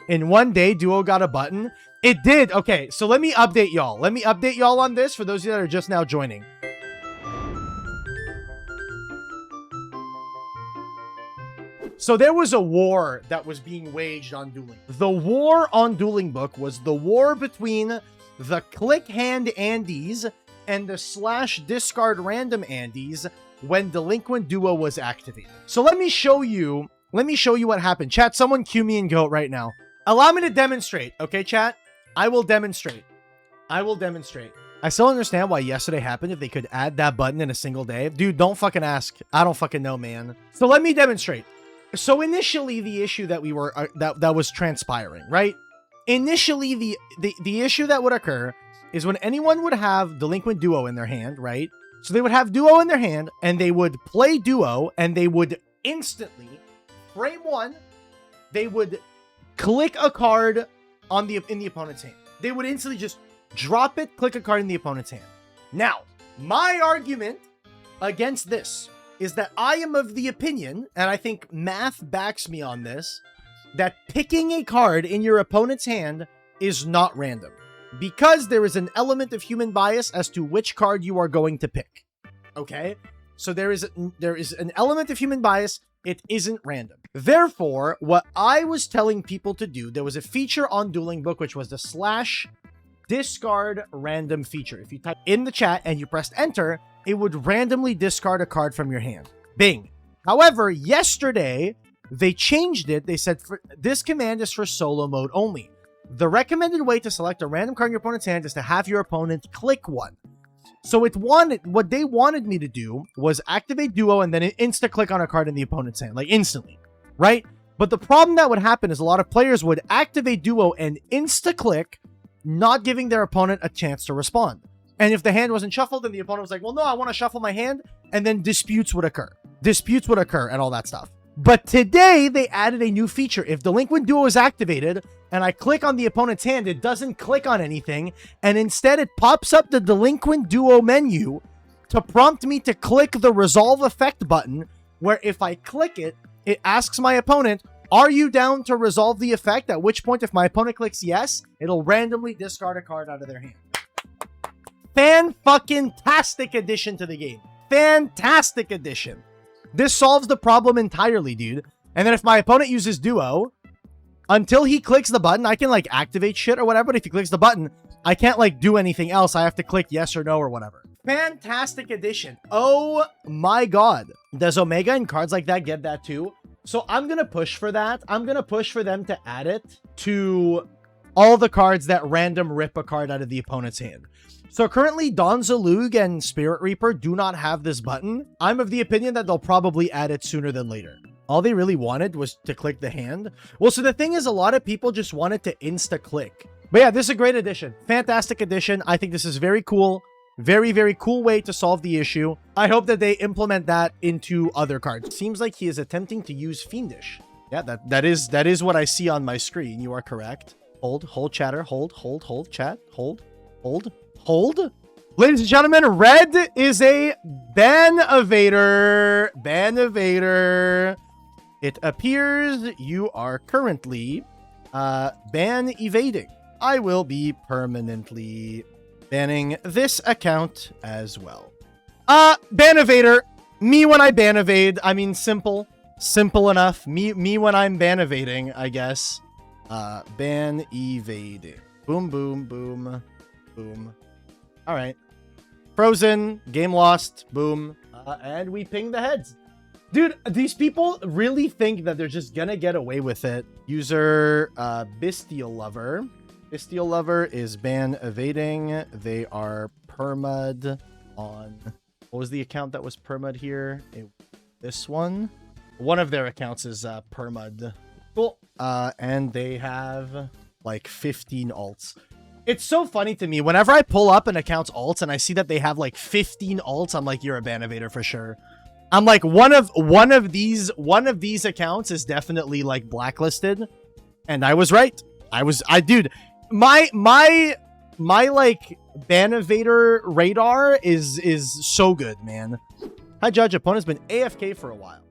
In one day, Duo got a button. It did. Okay, so let me update y'all. Let me update y'all on this for those of you that are just now joining. So there was a war that was being waged on Dueling. The war on Dueling Book was the war between the click hand Andes and the slash discard random Andes when Delinquent Duo was activated. So let me show you what happened. Chat, someone cue me and GOAT right now. Allow me to demonstrate, okay, chat? I will demonstrate. I still don't understand why yesterday happened if they could add that button in a single day. Dude, don't fucking ask. I don't fucking know, man. So let me demonstrate. So initially, the issue that we were that was transpiring, right? Initially, the issue that would occur is when anyone would have Delinquent Duo in their hand, right? So they would have Duo in their hand, and they would play Duo, and they would instantly, frame one, they would click a card in the opponent's hand. They would instantly just drop it, click a card in the opponent's hand. Now, my argument against this is that I am of the opinion, and I think math backs me on this, that picking a card in your opponent's hand is not random. Because there is an element of human bias as to which card you are going to pick. Okay? So there is an element of human bias. It isn't random. Therefore, what I was telling people to do, there was a feature on Dueling Book, which was the slash discard random feature. If you type in the chat and you pressed enter, it would randomly discard a card from your hand. Bing. However, yesterday, they changed it. They said this command is for solo mode only. The recommended way to select a random card in your opponent's hand is to have your opponent click one. So what they wanted me to do was activate Duo and then insta-click on a card in the opponent's hand, like instantly, right? But the problem that would happen is a lot of players would activate Duo and insta-click, not giving their opponent a chance to respond. And if the hand wasn't shuffled, then the opponent was like, well, no, I want to shuffle my hand, and then disputes would occur. Disputes would occur and all that stuff. But today, they added a new feature. If Delinquent Duo is activated, and I click on the opponent's hand, it doesn't click on anything, and instead it pops up the Delinquent Duo menu to prompt me to click the Resolve Effect button, where if I click it, it asks my opponent, are you down to resolve the effect? At which point, if my opponent clicks yes, it'll randomly discard a card out of their hand. Fan-fucking-tastic addition to the game. Fantastic addition. This solves the problem entirely, dude. And then if my opponent uses Duo, until he clicks the button, I can, like, activate shit or whatever, but if he clicks the button, I can't, like, do anything else. I have to click yes or no or whatever. Fantastic addition. Oh my god. Does Omega and cards like that get that too? So I'm going to push for that. I'm going to push for them to add it to all the cards that random rip a card out of the opponent's hand. So currently, Don Zalug and Spirit Reaper do not have this button. I'm of the opinion that they'll probably add it sooner than later. All they really wanted was to click the hand. Well, so the thing is, a lot of people just wanted to insta-click. But yeah, this is a great addition. Fantastic addition. I think this is very cool. Very, very cool way to solve the issue. I hope that they implement that into other cards. Seems like he is attempting to use Fiendish. Yeah, that is what I see on my screen. You are correct. Hold, chatter. Hold, chat. Hold. Ladies and gentlemen, red is a ban evader. It appears you are currently ban evading. I will be permanently banning this account as well. Ban evader. Me when I ban evade. I mean, simple enough. Me when I'm ban evading, I guess. Ban evading. Boom, boom, boom, boom. All right. Frozen. Game lost. Boom. And we ping the heads. Dude, these people really think that they're just gonna get away with it. User Bestial Lover. Bestial Lover is ban evading. They are permad on... What was the account that was permad here? This one? One of their accounts is permad. Cool. And they have like 15 alts. It's so funny to me. Whenever I pull up an account's alts and I see that they have like 15 alts, I'm like, you're a ban evader for sure. I'm like, one of these accounts is definitely like blacklisted. And I was right. Dude, my like ban evader radar is so good, man. Hi, Judge. Opponent's been AFK for a while.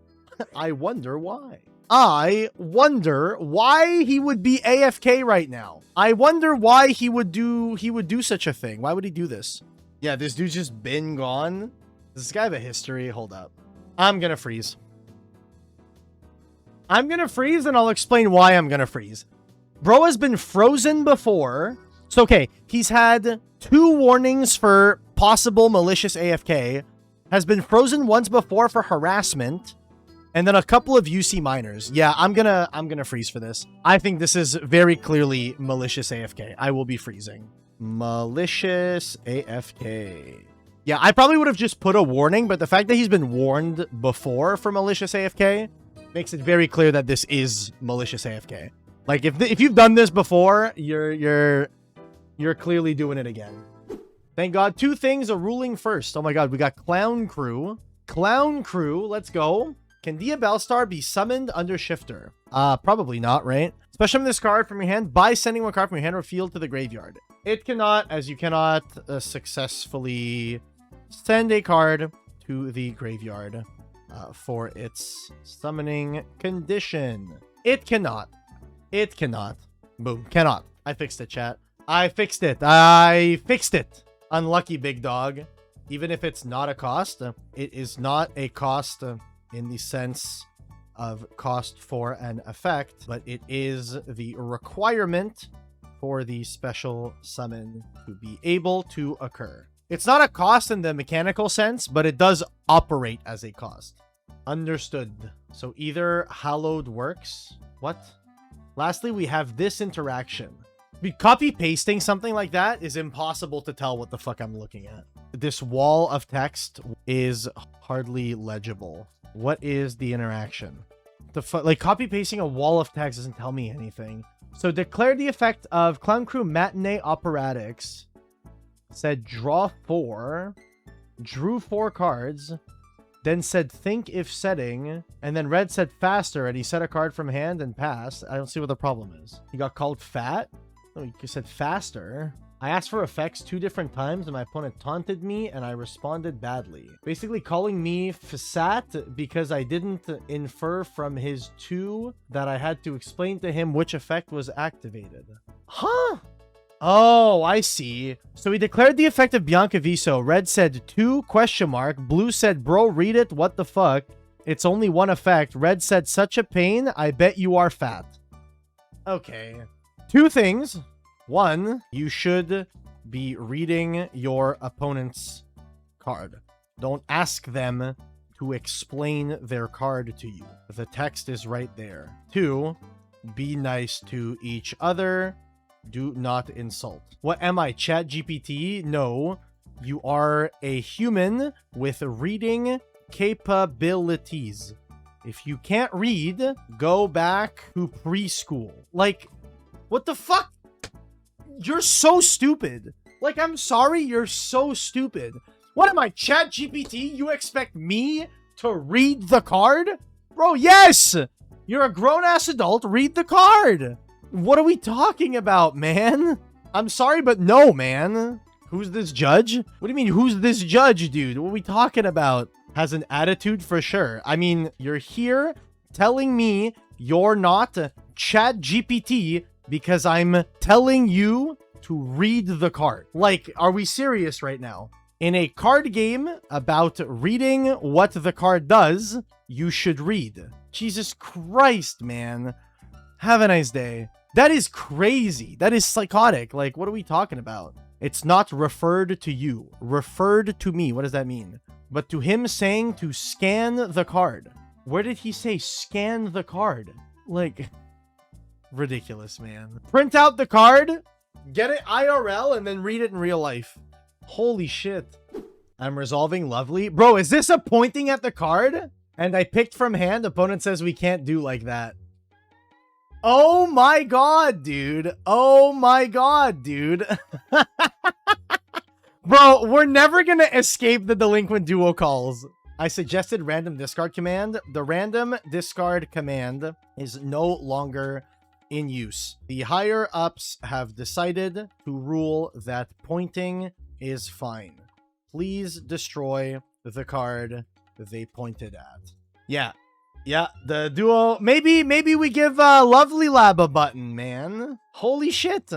I wonder why. I wonder why he would be AFK right now. I wonder why he would do such a thing. Why would he do this? Yeah, this dude's just been gone. Does this guy have a history? Hold up. I'm gonna freeze. I'm gonna freeze, and I'll explain why I'm gonna freeze. Bro has been frozen before. So, okay, he's had 2 warnings for possible malicious AFK, has been frozen once before for harassment, and then a couple of UC minors. Yeah, I'm gonna freeze for this. I think this is very clearly malicious AFK. I will be freezing. Malicious AFK. Yeah, I probably would have just put a warning, but the fact that he's been warned before for malicious AFK makes it very clear that this is malicious AFK. Like, if you've done this before, you're clearly doing it again. Thank God. 2 things are ruling first. Oh my God, we got Clown Crew. Clown Crew, let's go. Can Dia Bellstar be summoned under Shifter? Probably not, right? Special this card from your hand by sending 1 card from your hand or field to the graveyard. It cannot, as you cannot successfully send a card to the graveyard for its summoning condition. It cannot. It cannot. Boom. Cannot. I fixed it, chat. I fixed it. I fixed it. Unlucky, big dog. Even if it's not a cost, it is not a cost in the sense of cost for an effect, but it is the requirement for the special summon to be able to occur. It's not a cost in the mechanical sense, but it does operate as a cost. Understood. So either Hallowed works. What? Lastly, we have this interaction. Copy-pasting something like that is impossible to tell what the fuck I'm looking at. This wall of text is hardly legible. What is the interaction? Like, copy-pasting a wall of text doesn't tell me anything. So declare the effect of Clown Crew Matinee Operatics. Said draw 4, drew 4 cards, then said think if setting, and then Red said faster, and he set a card from hand and passed. I don't see what the problem is. He got called fat? Oh, he said faster. I asked for effects 2 different times, and my opponent taunted me, and I responded badly. Basically calling me fat because I didn't infer from his 2 that I had to explain to him which effect was activated. Huh? Oh, I see. So he declared the effect of Bianca Viso. Red said 2 ? Blue said, bro, read it. What the fuck? It's only 1 effect. Red said, such a pain. I bet you are fat. Okay. 2 things. 1, you should be reading your opponent's card. Don't ask them to explain their card to you. The text is right there. 2, be nice to each other. Do not insult. What am I, ChatGPT? No, you are a human with reading capabilities. If you can't read, go back to preschool. Like, what the fuck? You're so stupid. Like, I'm sorry, you're so stupid. What am I, ChatGPT? You expect me to read the card? Bro, yes! You're a grown-ass adult, read the card! What are we talking about, man? I'm sorry, but no, man. Who's this judge? What do you mean, who's this judge, dude? What are we talking about? Has an attitude for sure. I mean, you're here telling me you're not ChatGPT because I'm telling you to read the card. Like, are we serious right now? In a card game about reading what the card does, you should read. Jesus Christ, man. Have a nice day. That is crazy. That is psychotic. Like, what are we talking about? It's not referred to you. Referred to me. What does that mean? But to him saying to scan the card. Where did he say scan the card? Like, ridiculous, man. Print out the card, get it IRL, and then read it in real life. Holy shit. I'm resolving lovely. Bro, is this a pointing at the card? And I picked from hand. Opponent says we can't do like that. Oh my god, dude. Oh my god, dude. Bro, we're never gonna escape the delinquent duo calls. I suggested random discard command. The random discard command is no longer in use. The higher ups have decided to rule that pointing is fine. Please destroy the card they pointed at. Yeah. Yeah, the duo. Maybe we give Lovely Lab a button, man. Holy shit.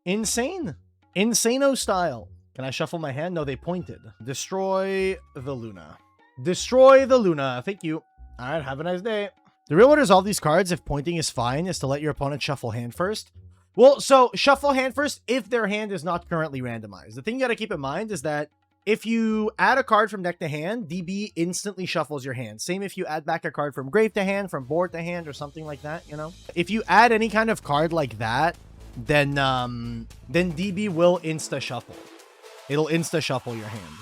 Insane. Insano style. Can I shuffle my hand? No, they pointed. Destroy the Luna. Destroy the Luna. Thank you. All right, have a nice day. The real way to resolve these cards, if pointing is fine, is to let your opponent shuffle hand first. Well, so shuffle hand first if their hand is not currently randomized. The thing you got to keep in mind is that if you add a card from deck to hand, DB instantly shuffles your hand. Same if you add back a card from grave to hand, from board to hand, or something like that, you know? If you add any kind of card like that, then DB will insta-shuffle. It'll insta-shuffle your hand.